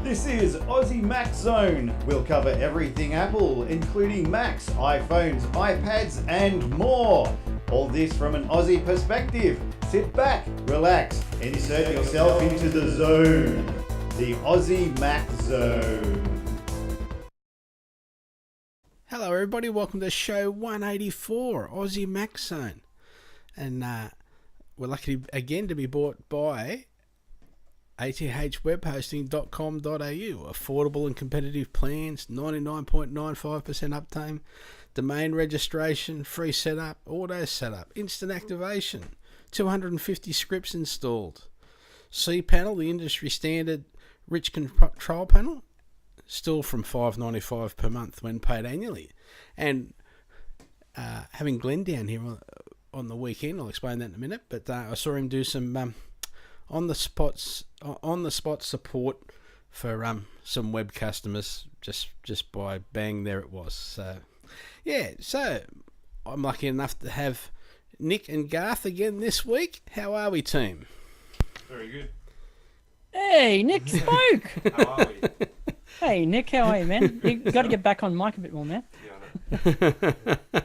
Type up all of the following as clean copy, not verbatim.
This is Aussie Mac Zone. We'll cover everything Apple, including Macs, iPhones, iPads, and more. All this from an Aussie perspective. Sit back, relax, and insert yourself into the zone. The Aussie Mac Zone. Hello everybody, welcome to show 184, Aussie Mac Zone. And we're lucky again to be bought by athwebhosting.com.au. Affordable and competitive plans, 99.95% uptime, domain registration, free setup, auto setup, instant activation, 250 scripts installed. cPanel, the industry standard rich control panel, still from $5.95 per month when paid annually. And having Glenn down here on the weekend, I'll explain that in a minute, but I saw him do some on the spot support for some web customers just by bang, there it was. So yeah, so I'm lucky enough to have Nick and Garth again this week. How are we, team? Very good. Hey, Nick spoke. How are we? Hey, Nick, how are you, man? You got to get back on mic a bit more, man. Yeah, I know.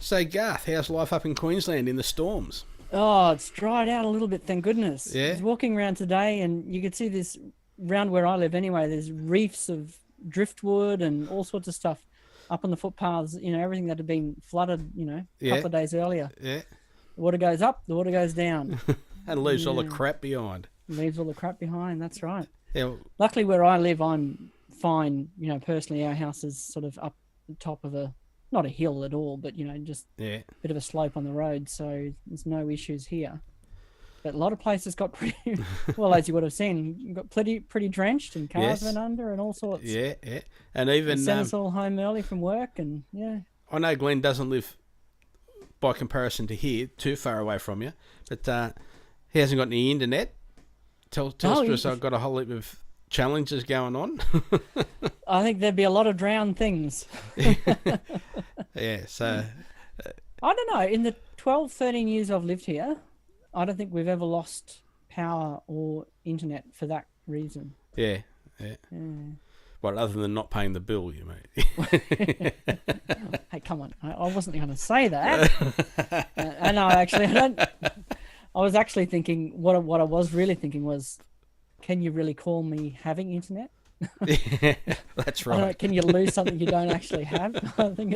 So Garth, how's life up in Queensland in the storms? Oh, it's dried out a little bit, thank goodness. Yeah. I was walking around today and you could see this, round where I live anyway, there's reefs of driftwood and all sorts of stuff up on the footpaths, everything that had been flooded, a couple of days earlier. Yeah. The water goes up, the water goes down. And leaves all the crap behind. Leaves all the crap behind, that's right. Yeah. Luckily where I live, I'm fine. Personally, our house is sort of up the top of not a hill at all, but, just Yeah. a bit of a slope on the road. So there's no issues here. But a lot of places got pretty, well, as you would have seen, got pretty drenched and cars went under and all sorts. Yeah, yeah. And even... Sent us all home early from work and, yeah. I know Glenn doesn't live, by comparison to here, too far away from you, but he hasn't got any internet. Tell us, I've got a whole heap of challenges going on. I think there'd be a lot of drowned things. Yeah, so... I don't know. In the 12, 13 years I've lived here, I don't think we've ever lost power or internet for that reason. Yeah. Well, other than not paying the bill, you mean? Hey, come on. I wasn't going to say that. And I don't... I was actually thinking, what I was really thinking was, can you really call me having internet? Yeah, that's right. Can you lose something you don't actually have? I think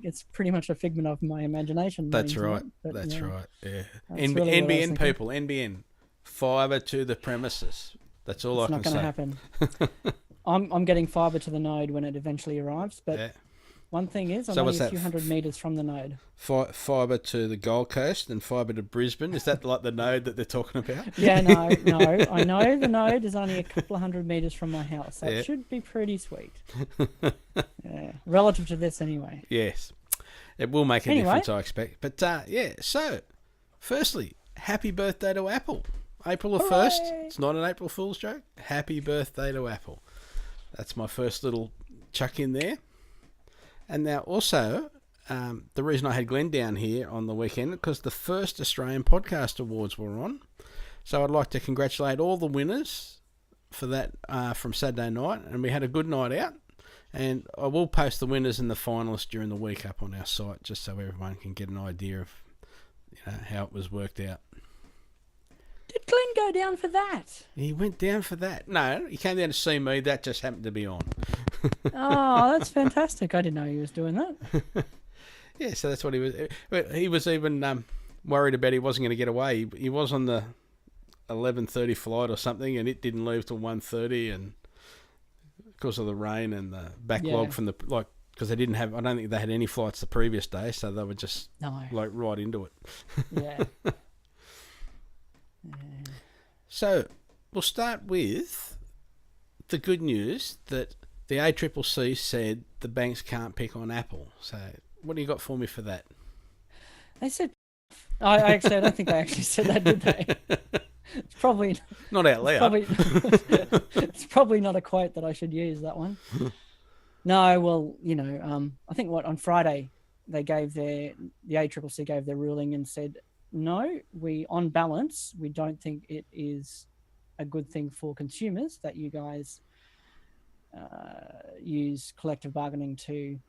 it's pretty much a figment of my imagination. That's internet, right. but, That's right. Yeah. That's really NBN people, NBN, fibre to the premises. That's all I can say. It's not going to happen. I'm getting fibre to the node when it eventually arrives, but yeah. One thing is, I'm So only what's a that? few hundred metres from the node. Fibre to the Gold Coast and fibre to Brisbane. Is that like the node that they're talking about? Yeah, no. I know the node is only a couple of hundred metres from my house. That Yeah. should be pretty sweet. Yeah, relative to this anyway. Yes. It will make a difference, I expect. But, yeah, so, firstly, happy birthday to Apple. April the 1st. It's not an April Fool's joke. Happy birthday to Apple. That's my first little chuck in there. And now also, the reason I had Glenn down here on the weekend, because the first Australian Podcast Awards were on. So I'd like to congratulate all the winners for that from Saturday night. And we had a good night out. And I will post the winners and the finalists during the week up on our site, just so everyone can get an idea of how it was worked out. Did Glenn go down for that? He went down for that. No, he came down to see me. That just happened to be on. Oh, that's fantastic. I didn't know he was doing that. Yeah, so that's what he was. He was even worried about he wasn't going to get away. He was on the 11:30 flight or something, and it didn't leave till 1:30, and because of the rain and the backlog from the because they didn't have. I don't think they had any flights the previous day, so they were just right into it. Yeah. So we'll start with the good news that the ACCC said the banks can't pick on Apple. So what do you got for me for that? They said... I don't think they actually said that, did they? It's probably... Not out loud. It's probably not a quote that I should use, that one. No, well, I think on Friday they gave the ACCC gave their ruling and said, no, on balance, we don't think it is a good thing for consumers that you guys use collective bargaining to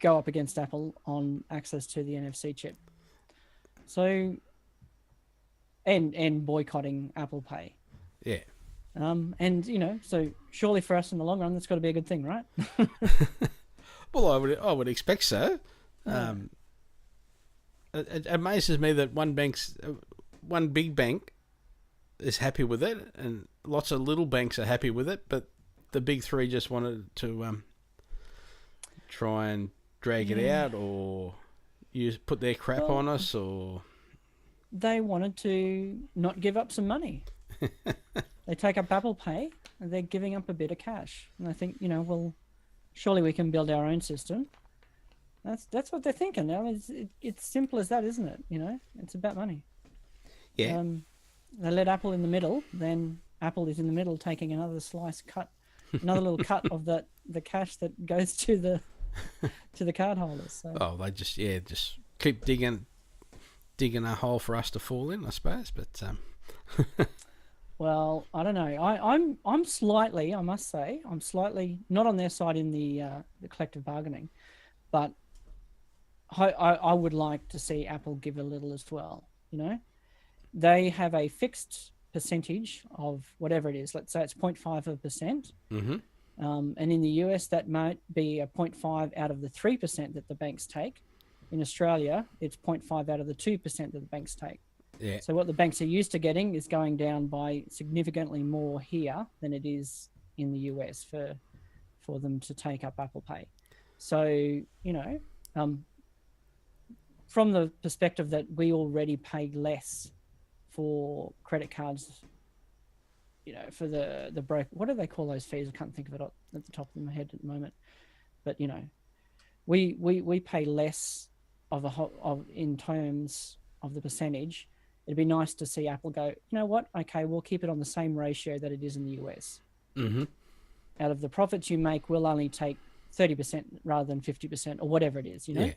go up against Apple on access to the NFC chip. So, and boycotting Apple Pay. Yeah. And so surely for us in the long run, that's got to be a good thing, right? Well, I would expect so. It amazes me that one big bank is happy with it, and lots of little banks are happy with it, but the big three just wanted to try and drag it out, or put their crap on us, or they wanted to not give up some money. They take up Apple Pay, and they're giving up a bit of cash. And I think, well, surely we can build our own system. That's what they're thinking. I mean, it's simple as that, isn't it? It's about money. Yeah. They let Apple in the middle, then Apple is in the middle taking another another little cut of the cash that goes to the cardholders. So. Oh, they just keep digging a hole for us to fall in, I suppose. But well, I don't know. I'm slightly, I must say, not on their side in the collective bargaining, but I would like to see Apple give a little as well. They have a fixed percentage of whatever it is. Let's say it's 0.5%. Mm-hmm. And in the US, that might be a 0.5 out of the 3% that the banks take. In Australia, it's 0.5 out of the 2% that the banks take. Yeah. So what the banks are used to getting is going down by significantly more here than it is in the US for them to take up Apple Pay. So, from the perspective that we already pay less for credit cards, for the broker, what do they call those fees? I can't think of it at the top of my head at the moment. But we pay less in terms of the percentage. It'd be nice to see Apple go, you know what? Okay, we'll keep it on the same ratio that it is in the US. Mm-hmm. Out of the profits you make, we'll only take 30% rather than 50% or whatever it is. Yeah.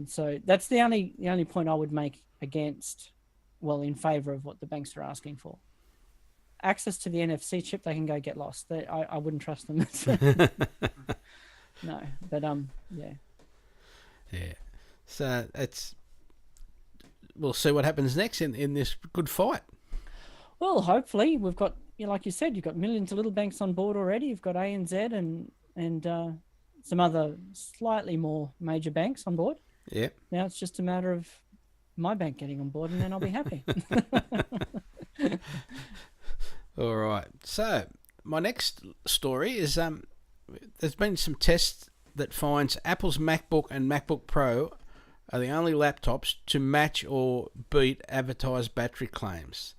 So that's the only point I would make in favor of what the banks are asking for. Access to the NFC chip, they can go get lost. I wouldn't trust them. No, but yeah. Yeah. So we'll see what happens next in this good fight. Well, hopefully we've got, like you said, you've got millions of little banks on board already. You've got ANZ and some other slightly more major banks on board. Yeah. Now it's just a matter of my bank getting on board, and then I'll be happy. All right. So my next story is there's been some tests that finds Apple's MacBook and MacBook Pro are the only laptops to match or beat advertised battery claims.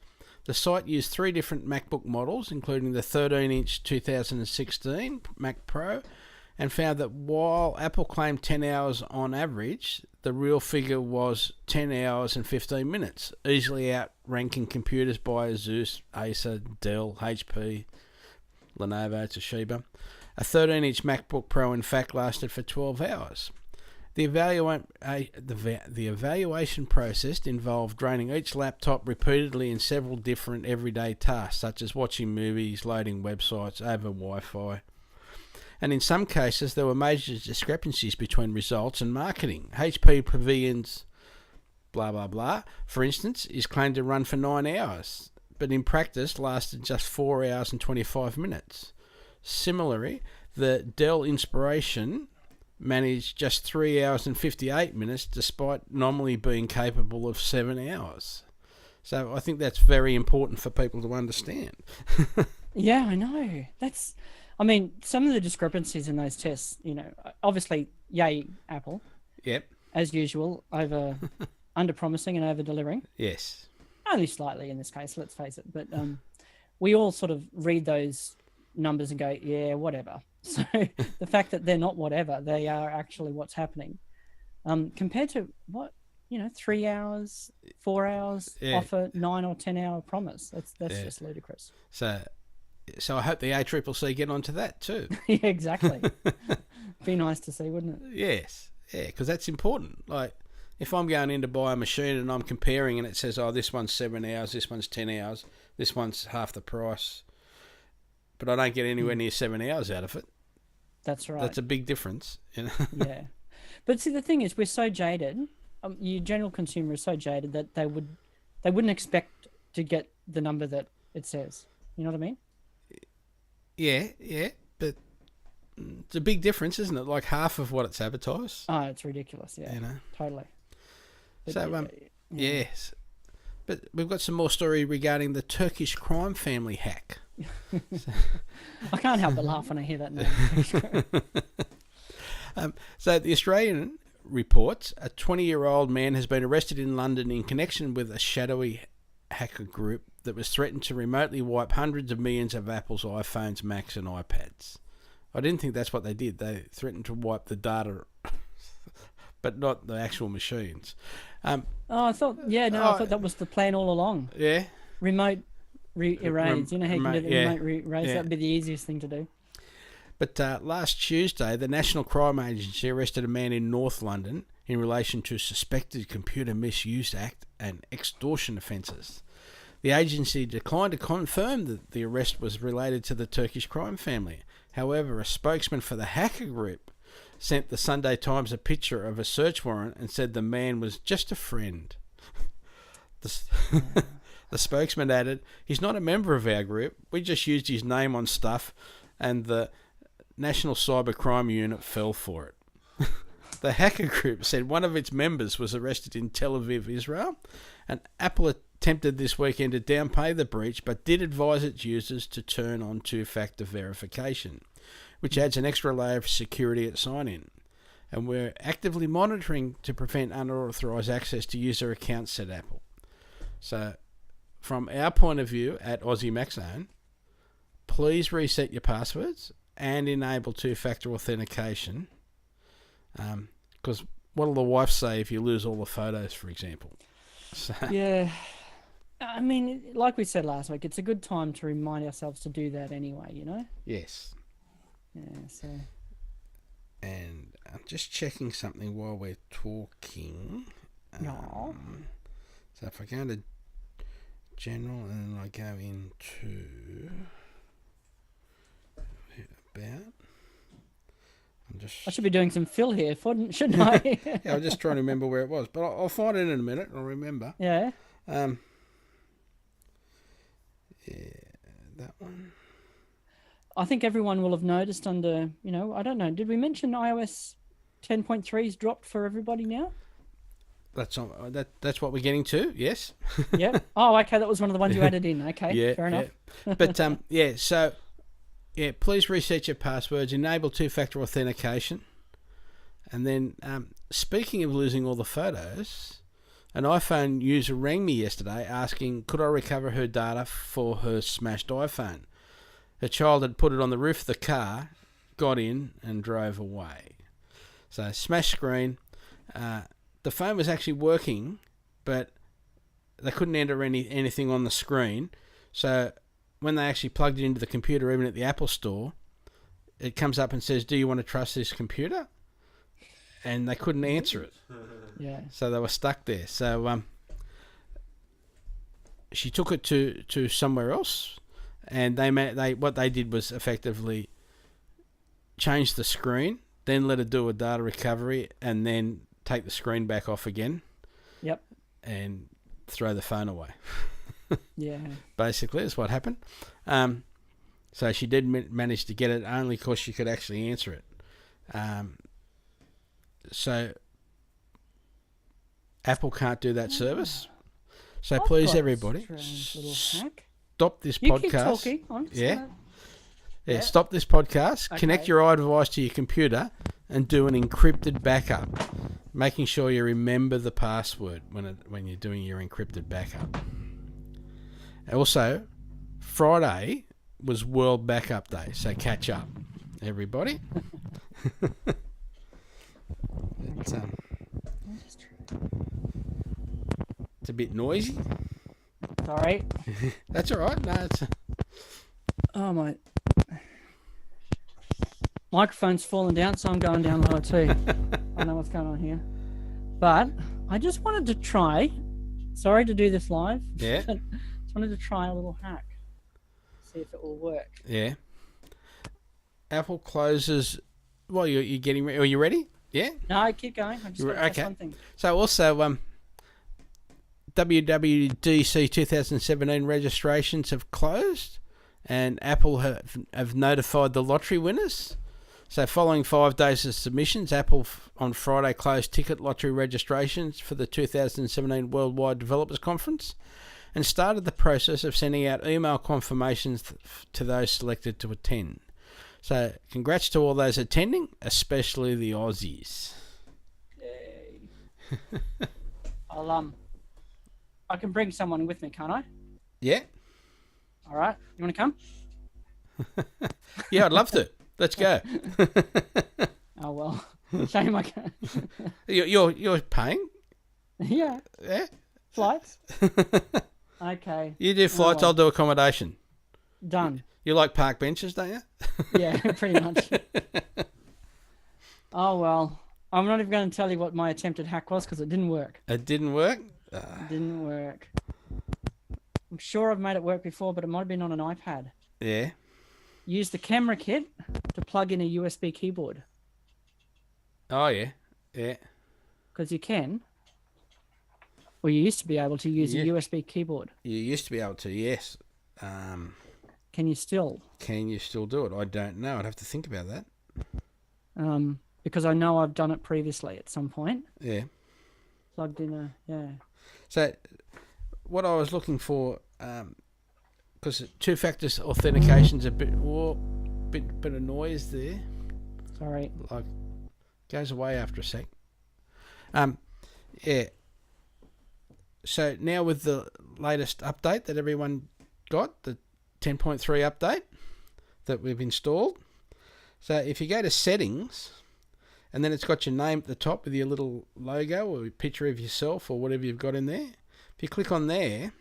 The site used 3 different MacBook models, including the 13-inch 2016 Mac Pro, and found that while Apple claimed 10 hours on average, the real figure was 10 hours and 15 minutes, easily outranking computers by Asus, Acer, Dell, HP, Lenovo, Toshiba. A 13-inch MacBook Pro, in fact, lasted for 12 hours. The evaluation process involved running each laptop repeatedly in several different everyday tasks, such as watching movies, loading websites over Wi-Fi. And in some cases, there were major discrepancies between results and marketing. HP Pavilion's blah, blah, blah, for instance, is claimed to run for 9 hours, but in practice lasted just 4 hours and 25 minutes. Similarly, the Dell Inspiration managed just 3 hours and 58 minutes, despite nominally being capable of 7 hours. So I think that's very important for people to understand. Yeah, I know. Some of the discrepancies in those tests, obviously, yay, Apple. Yep. As usual, under promising and over delivering. Yes. Only slightly in this case, let's face it. But we all sort of read those numbers and go, yeah, whatever. So the fact that they're not whatever, they are actually what's happening. Compared to 3 hours, 4 hours, offer 9 or 10 hour promise. That's just ludicrous. So I hope the ACCC get onto that too. Yeah, exactly. Be nice to see, wouldn't it? Yes. Yeah, because that's important. Like, if I'm going in to buy a machine and I'm comparing and it says, oh, this one's 7 hours, this one's 10 hours, this one's half the price, but I don't get anywhere near 7 hours out of it. That's right. That's a big difference. You know? Yeah. But see, the thing is, we're so jaded. Your general consumer is so jaded that they wouldn't expect to get the number that it says. You know what I mean? Yeah, but it's a big difference, isn't it? Like half of what it's advertised. Oh, it's ridiculous. Yeah, You know. totally. But So, yes. But we've got some more story regarding the Turkish crime family hack. I can't help but laugh when I hear that name. So the Australian reports a 20-year-old man has been arrested in London in connection with a shadowy hacker group that was threatened to remotely wipe hundreds of millions of Apple's iPhones, Macs and iPads. I didn't think that's what they did. They threatened to wipe the data, but not the actual machines. I thought that was the plan all along. Yeah. Remote erase. You know how you can do the remote erase? Yeah. That'd be the easiest thing to do. But last Tuesday, the National Crime Agency arrested a man in North London in relation to suspected Computer Misuse Act and extortion offences. The agency declined to confirm that the arrest was related to the Turkish crime family. However, a spokesman for the hacker group sent the Sunday Times a picture of a search warrant and said the man was just a friend. The spokesman added, "He's not a member of our group. We just used his name on stuff and the National Cybercrime Unit fell for it." The hacker group said one of its members was arrested in Tel Aviv, Israel, and Apple attempted this weekend to downplay the breach but did advise its users to turn on two-factor verification, which adds an extra layer of security at sign-in. And we're actively monitoring to prevent unauthorised access to user accounts, said Apple. So, from our point of view at Aussie Mac Zone, please reset your passwords and enable two-factor authentication. Because what will the wife say if you lose all the photos, for example? So, yeah. I mean, like we said last week, it's a good time to remind ourselves to do that anyway, you know? yes. Yeah, so... And I'm just checking something while we're talking. No. So if I go into general and I go into about, I should be doing some fill here, shouldn't I? yeah, I'm just trying to remember where it was, but I'll find it in a minute. I'll remember. Yeah. Yeah, that one. I think everyone will have noticed under, I don't know, did we mention iOS 10.3's dropped for everybody now? That's what we're getting to, yes. Yeah. Oh, okay, that was one of the ones you added in. Okay, yeah, fair enough. Yeah. But, so, please reset your passwords, enable two-factor authentication. And then, speaking of losing all the photos, an iPhone user rang me yesterday asking, could I recover her data for her smashed iPhone? Her child had put it on the roof of the car, got in, and drove away. So, smashed screen. The phone was actually working, but they couldn't enter anything on the screen. So, when they actually plugged it into the computer, even at the Apple Store, it comes up and says, do you want to trust this computer? And they couldn't answer it. Yeah. So, they were stuck there. So, she took it to somewhere else. And what they did was effectively change the screen, then let it do a data recovery, and then take the screen back off again. Yep. And throw the phone away. Yeah. Basically, that's what happened. So she did manage to get it only because she could actually answer it. So Apple can't do that service. So please, everybody, little hack. Stop this You podcast. Keep talking. Yeah, stop this podcast, Okay. Connect your iDevice to your computer, and do an encrypted backup, making sure you remember the password when you're doing your encrypted backup. Also, Friday was World Backup Day, so catch up, everybody. It's a bit noisy. Sorry. That's all right. No, it's... Oh, my microphone's falling down, so I'm going down lower too. I don't know what's going on here. But I just wanted to try. Sorry to do this live. Yeah. Just wanted to try a little hack. See if it will work. Yeah. Apple closes. Well, you're getting. Are you ready? Yeah. No, keep going. I just got to test one thing. So also, WWDC 2017 registrations have closed, and Apple have notified the lottery winners. So following 5 days of submissions, Apple on Friday closed ticket lottery registrations for the 2017 Worldwide Developers Conference and started the process of sending out email confirmations to those selected to attend. So congrats to all those attending, especially the Aussies. Yay. I can bring someone with me, can't I? Yeah. All right. You want to come? Yeah, I'd love to. Let's go. Oh well, shame I can't. You're paying? Yeah. Yeah. Flights. Okay. You do flights, well. I'll do accommodation. Done. You like park benches, don't you? Yeah, pretty much. Oh well, I'm not even going to tell you what my attempted hack was because it didn't work. It didn't work? It didn't work. I'm sure I've made it work before, but it might have been on an iPad. Yeah. Use the camera kit to plug in a USB keyboard. Oh, yeah. Yeah. Because you can. Well, you used to be able to use a USB keyboard. You used to be able to, yes. Can you still? Can you still do it? I don't know. I'd have to think about that. Because I know I've done it previously at some point. Yeah. Plugged in yeah. So, what I was looking for, because two-factor authentication's a bit of noise there. Sorry. Like, goes away after a sec. Yeah. So now with the latest update that everyone got, the 10.3 update that we've installed. So if you go to settings, and then it's got your name at the top with your little logo or a picture of yourself or whatever you've got in there. If you click on there,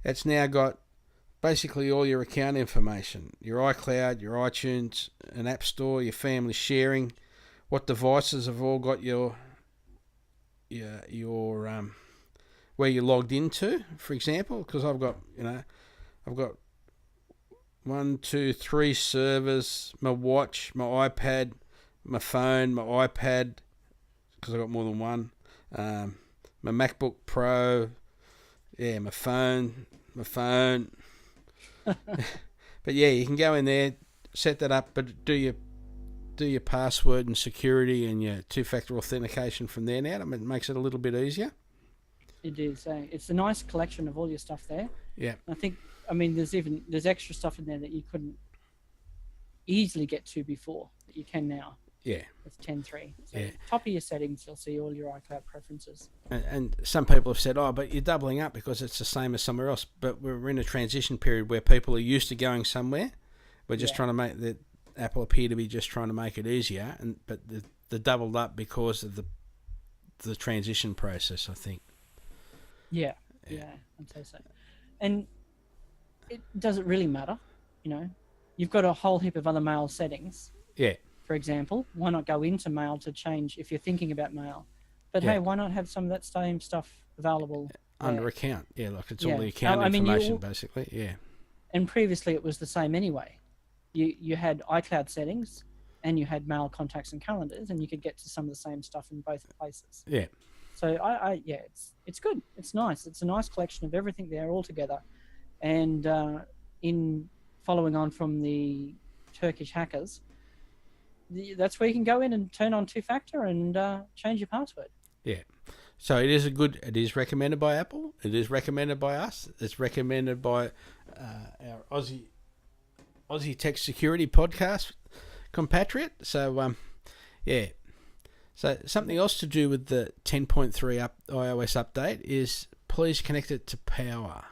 it's now got basically all your account information, your iCloud, your iTunes, an app store, your family sharing, what devices have all got your where you're logged into, for example, because I've got 1, 2, 3 servers, my watch, my iPad, my phone, my iPad, because I've got more than one, my MacBook Pro, yeah, my phone. But yeah, you can go in there, set that up, but do your password and security and your two-factor authentication from there now. It makes it a little bit easier. It is. It's a nice collection of all your stuff there. Yeah. I mean, there's extra stuff in there that you couldn't easily get to before that you can now. Yeah. It's 10.3. So yeah. Top of your settings, you'll see all your iCloud preferences. And some people have said, but you're doubling up because it's the same as somewhere else. But we're in a transition period where people are used to going somewhere. We're just trying to make the Apple appear to be just trying to make it easier. But the doubled up because of the transition process, I think. Yeah. I'd say so. And it doesn't really matter, You've got a whole heap of other mail settings. Yeah. For example, why not go into mail to change if you're thinking about mail? But hey, why not have some of that same stuff available under account? Yeah, like it's all the account information basically. Yeah. And previously it was the same anyway. You had iCloud settings and you had mail, contacts and calendars, and you could get to some of the same stuff in both places. Yeah. So it's good. It's nice. It's a nice collection of everything there all together. And in following on from the Turkish hackers, that's where you can go in and turn on two-factor and change your password. Yeah. So it is recommended by Apple. It is recommended by us. It's recommended by our Aussie Tech Security podcast compatriot. So, yeah. So something else to do with the 10.3 iOS update is please connect it to power.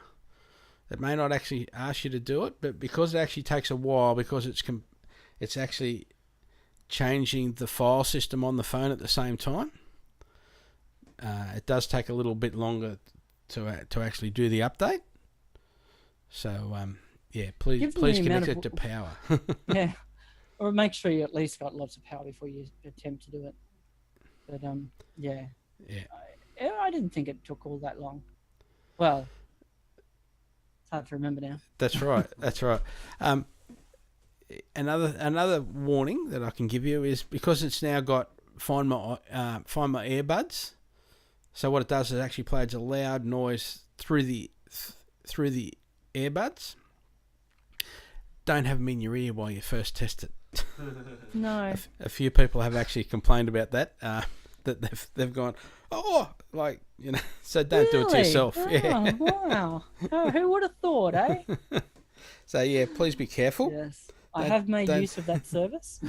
It may not actually ask you to do it, but because it actually takes a while, because it's actually changing the file system on the phone at the same time, it does take a little bit longer to actually do the update. So please connect it to power. Yeah, or make sure you at least got lots of power before you attempt to do it. But I didn't think it took all that long. Well, it's hard to remember now. That's right. That's right. Another warning that I can give you is because it's now got Find My earbuds. So what it does is it actually plays a loud noise through the earbuds. Don't have them in your ear while you first test it. No. A few people have actually complained about that. That they've gone, so don't do it to yourself. Oh, Yeah. wow. Oh, who would have thought, eh? So yeah, please be careful. Yes. I have made use of that service.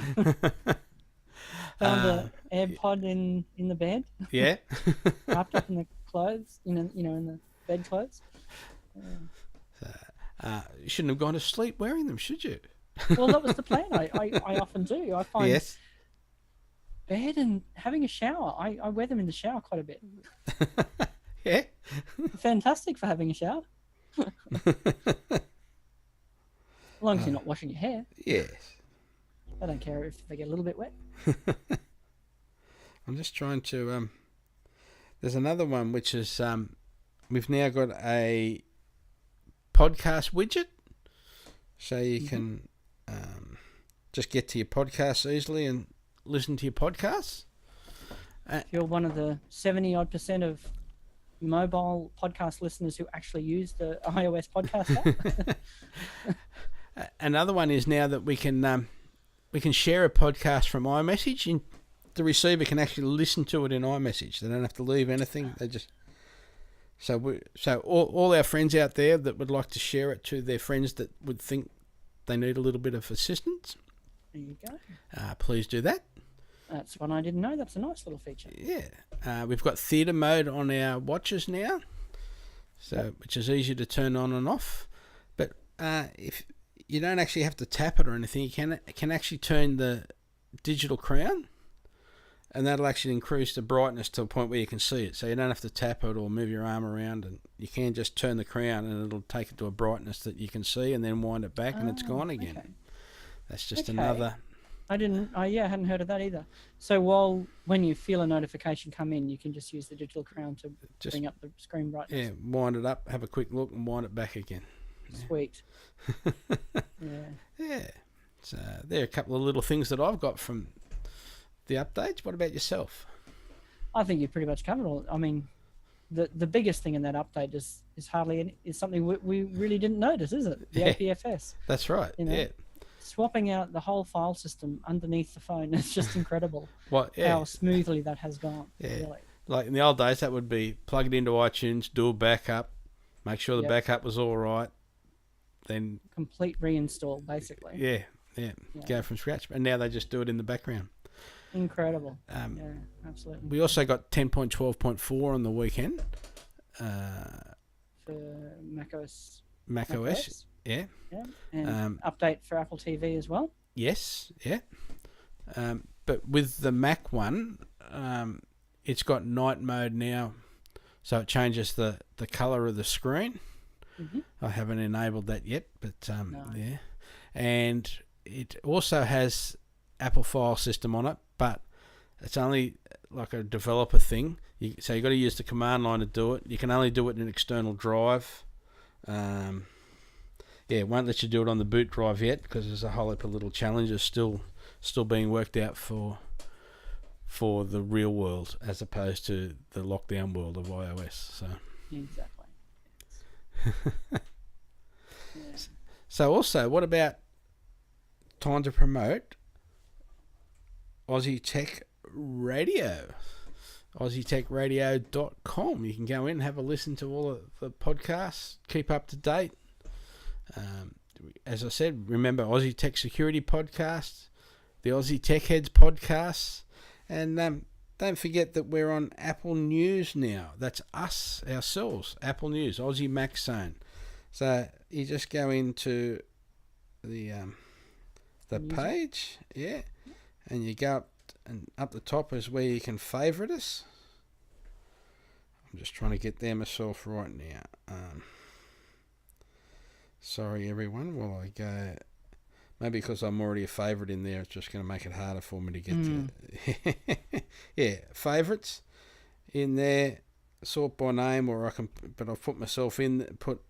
Found an AirPod in the bed. Yeah. Wrapped up in the clothes, in the bed clothes. You shouldn't have gone to sleep wearing them, should you? Well, that was the plan. I often do. I find Yes. bed and having a shower. I wear them in the shower quite a bit. Yeah. Fantastic for having a shower. As long as you're not washing your hair. Yes. I don't care if they get a little bit wet. I'm just trying to. There's another one which is we've now got a podcast widget, so you can just get to your podcasts easily and listen to your podcasts. If you're one of the 70-odd% of mobile podcast listeners who actually use the iOS podcast app. Another one is now that we can share a podcast from iMessage, and the receiver can actually listen to it in iMessage. They don't have to leave anything. They just so all our friends out there that would like to share it to their friends that would think they need a little bit of assistance. There you go. Please do that. That's one I didn't know. That's a nice little feature. Yeah. We've got theatre mode on our watches now, which is easy to turn on and off. But if you don't actually have to tap it or anything, you can actually turn the digital crown, and that'll actually increase the brightness to a point where you can see it. So you don't have to tap it or move your arm around, and you can just turn the crown and it'll take it to a brightness that you can see, and then wind it back and it's gone again. Okay. That's just another. I hadn't heard of that either. So when you feel a notification come in, you can just use the digital crown to bring up the screen brightness. Yeah, wind it up, have a quick look, and wind it back again. Sweet. Yeah. So there are a couple of little things that I've got from the updates. What about yourself? I think you pretty much covered all. I mean, the biggest thing in that update is something we really didn't notice, is it? The APFS. That's right. Yeah. Swapping out the whole file system underneath the phone is just incredible. How smoothly that has gone. Yeah. Really. Like in the old days, that would be plug it into iTunes, do a backup, make sure the backup was all right, then complete reinstall basically. Yeah. Go from scratch. And now they just do it in the background. Incredible. Yeah, absolutely. We also got 10.12.4 on the weekend. For macOS. Yeah. And update for Apple TV as well. Yes, yeah. But with the Mac one, it's got night mode now, so it changes the colour of the screen. Mm-hmm. I haven't enabled that yet, but No. yeah. And it also has Apple File System on it, but it's only like a developer thing. So you've got to use the command line to do it. You can only do it in an external drive. It won't let you do it on the boot drive yet because there's a whole heap of little challenges still being worked out for the real world as opposed to the lockdown world of iOS. So Exactly. So also, what about time to promote Aussie Tech Radio? AussieTechRadio.com. You can go in and have a listen to all of the podcasts, keep up to date. As I said, remember Aussie Tech Security Podcast, the Aussie Tech Heads Podcasts, and don't forget that we're on Apple News now. That's us, ourselves, Apple News, Aussie Mac Zone. So you just go into the page, and you go up, and up the top is where you can favourite us. I'm just trying to get there myself right now. Sorry everyone, while I go, maybe because I'm already a favourite in there, it's just going to make it harder for me to get to. Yeah, favourites in there. sort by name, or I can, but I've put myself in, put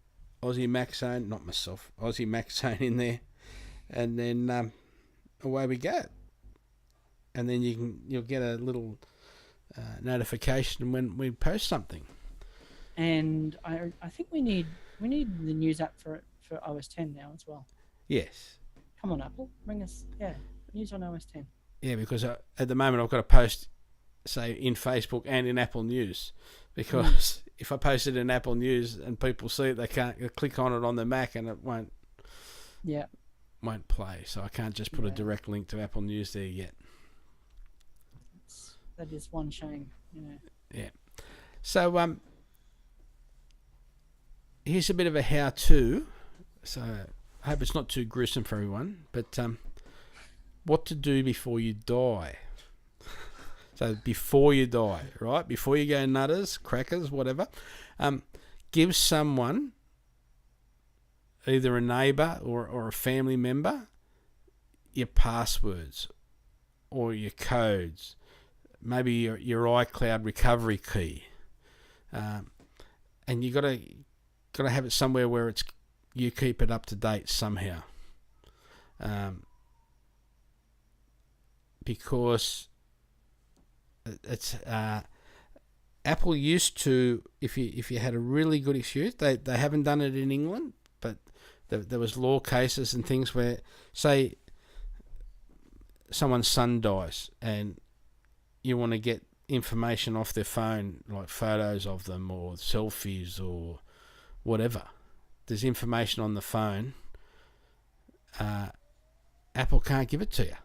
Aussie Max Zone, not myself, Aussie Max Zone in there, and then away we go. And then you'll get a little notification when we post something. And I think we need the news app for OS 10 now as well. Yes. Come on, Apple, bring us news on OS 10. Yeah, because at the moment I've got to post, say, in Facebook and in Apple News, because if I post it in Apple News and people see it, they can't click on it on the Mac and it won't play. So I can't just put a direct link to Apple News there yet. That is one shame, Yeah. So here's a bit of a how-to. So I hope it's not too gruesome for everyone, but what to do before you die. So before you die, right? Before you go nutters, crackers, whatever, give someone, either a neighbour or a family member, your passwords or your codes, maybe your iCloud recovery key, and you got to have it somewhere where you keep it up to date somehow, because it's Apple used to, if you had a really good excuse, they haven't done it in England, but there was law cases and things where, say, someone's son dies and you want to get information off their phone, like photos of them or selfies or whatever. There's information on the phone. Apple can't give it to you.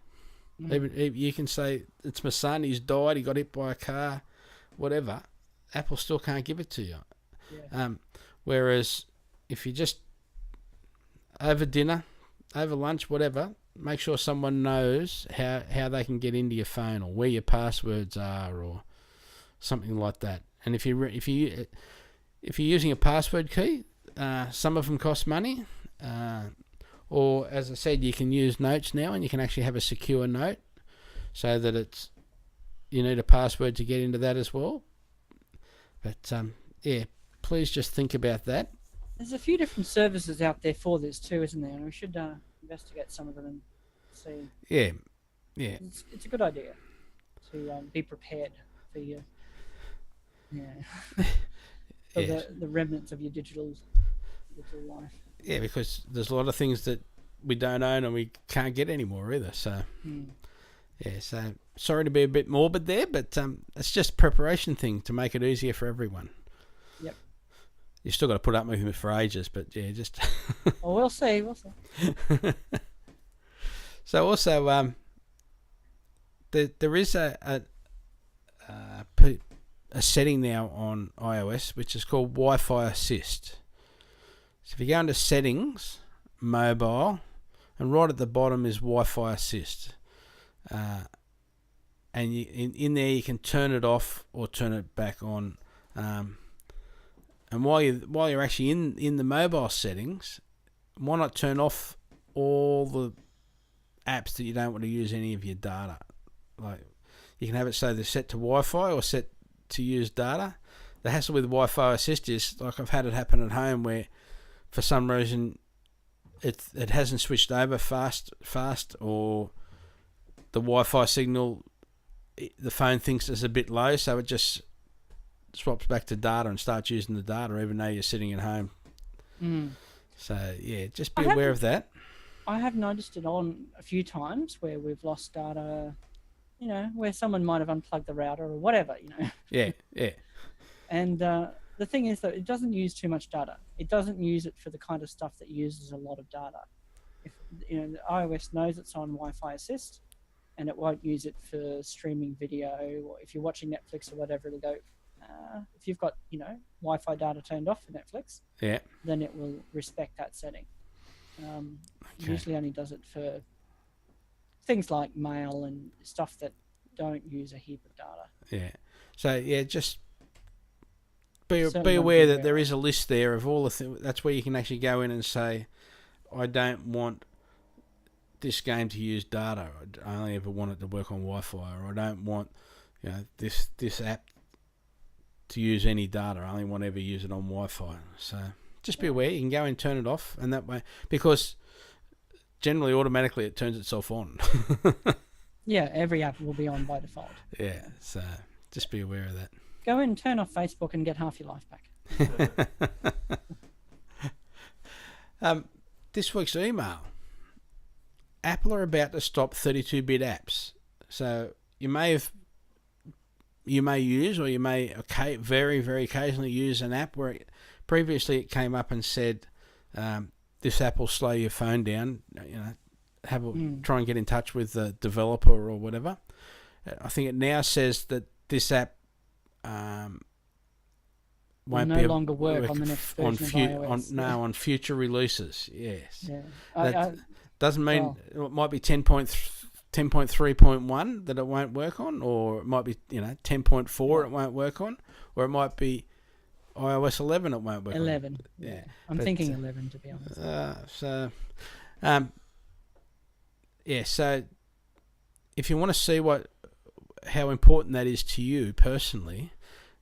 Even you can say, it's my son, he's died, he got hit by a car, whatever. Apple still can't give it to you. Yeah. Whereas if you just, over dinner, over lunch, whatever, make sure someone knows how they can get into your phone or where your passwords are or something like that. And if you're using a password key, some of them cost money. Or, as I said, you can use notes now, and you can actually have a secure note so that you need a password to get into that as well. But, please just think about that. There's a few different services out there for this too, isn't there? And we should investigate some of them and see. Yeah. It's a good idea to be prepared for your, for the remnants of your digital life. Yeah, because there's a lot of things that we don't own and we can't get anymore either. So, so sorry to be a bit morbid there, but it's just a preparation thing to make it easier for everyone. Yep. You've still got to put up with me for ages, but yeah, just... Well, we'll see. So also, there is a setting now on iOS which is called Wi-Fi Assist. So if you go into Settings, Mobile, and right at the bottom is Wi-Fi Assist. And in there you can turn it off or turn it back on. And while you're actually in the mobile settings, why not turn off all the apps that you don't want to use any of your data? Like, you can have it so they're set to Wi-Fi or set to use data. The hassle with Wi-Fi Assist is, like, I've had it happen at home where for some reason it hasn't switched over fast, or the Wi-Fi signal, the phone thinks it's a bit low, so it just swaps back to data and starts using the data even though you're sitting at home. So yeah, just be aware of that. I have noticed it on a few times where we've lost data, where someone might have unplugged the router or whatever, Yeah. And the thing is that it doesn't use too much data. It doesn't use it for the kind of stuff that uses a lot of data. If the iOS knows it's on Wi-Fi Assist, and it won't use it for streaming video, or if you're watching Netflix or whatever, it'll go. If you've got Wi-Fi data turned off for Netflix, then it will respect that setting. Usually only does it for things like mail and stuff that don't use a heap of data. Yeah. So yeah, just be aware that there is a list there of all the things. That's where you can actually go in and say, I don't want this game to use data. I only ever want it to work on Wi-Fi, or I don't want this app to use any data. I only want to ever use it on Wi-Fi. So just be aware. You can go and turn it off, and that way, because generally automatically it turns itself on. Yeah, every app will be on by default. Yeah, so just be aware of that. Go in, turn off Facebook, and get half your life back. This week's email. Apple are about to stop 32-bit apps. So you may use, or you may very, very occasionally use an app where previously it came up and said, this app will slow your phone down. Try and get in touch with the developer or whatever. I think it now says that this app won't no longer work on the next version of iOS. On future releases. Yes. Yeah. That doesn't mean it might be 10.3.1 that it won't work on, or it might be 10.4 it won't work on, or it might be iOS 11 it won't work 11. on. Yeah. I'm thinking 11 to be honest. So if you want to see how important that is to you personally,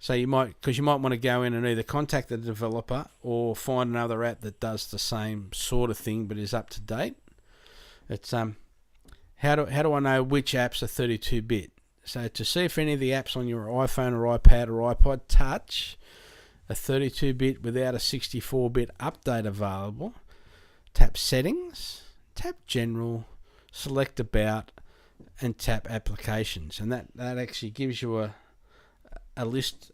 so you might want to go in and either contact the developer or find another app that does the same sort of thing but is up to date. It's how do I know which apps are 32-bit? So to see if any of the apps on your iPhone or iPad or iPod Touch are 32-bit without a 64-bit update available, tap Settings, tap General, select About, and tap Applications, and that actually gives you a list.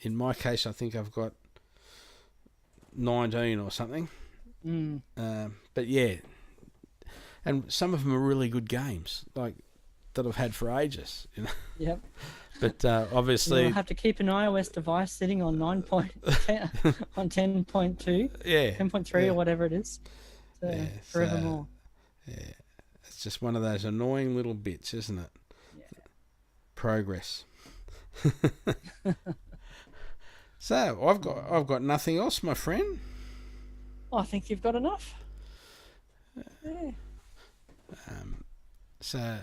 In my case, I think I've got 19 or something. But yeah, and some of them are really good games, like that I've had for ages. Yep. But obviously, you'll have to keep an iOS device sitting on 9.10 on 10.2, yeah, 10.3 or whatever it is, forevermore. It's just one of those annoying little bits, isn't it? Yeah. Progress. So I've got nothing else, my friend. I think you've got enough. Yeah. So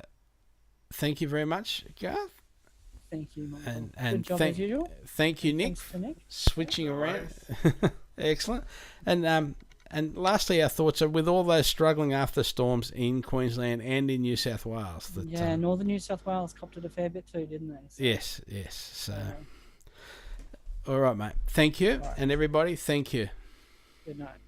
thank you very much, Garth. Thank you, Michael. And good job as usual. Thank you, Nick. Thanks for Nick. Switching around. Excellent. And lastly, our thoughts are with all those struggling after storms in Queensland and in New South Wales. Northern New South Wales copped it a fair bit too, didn't they? So, yes. So, all right, mate. Thank you, right. And everybody, thank you. Good night.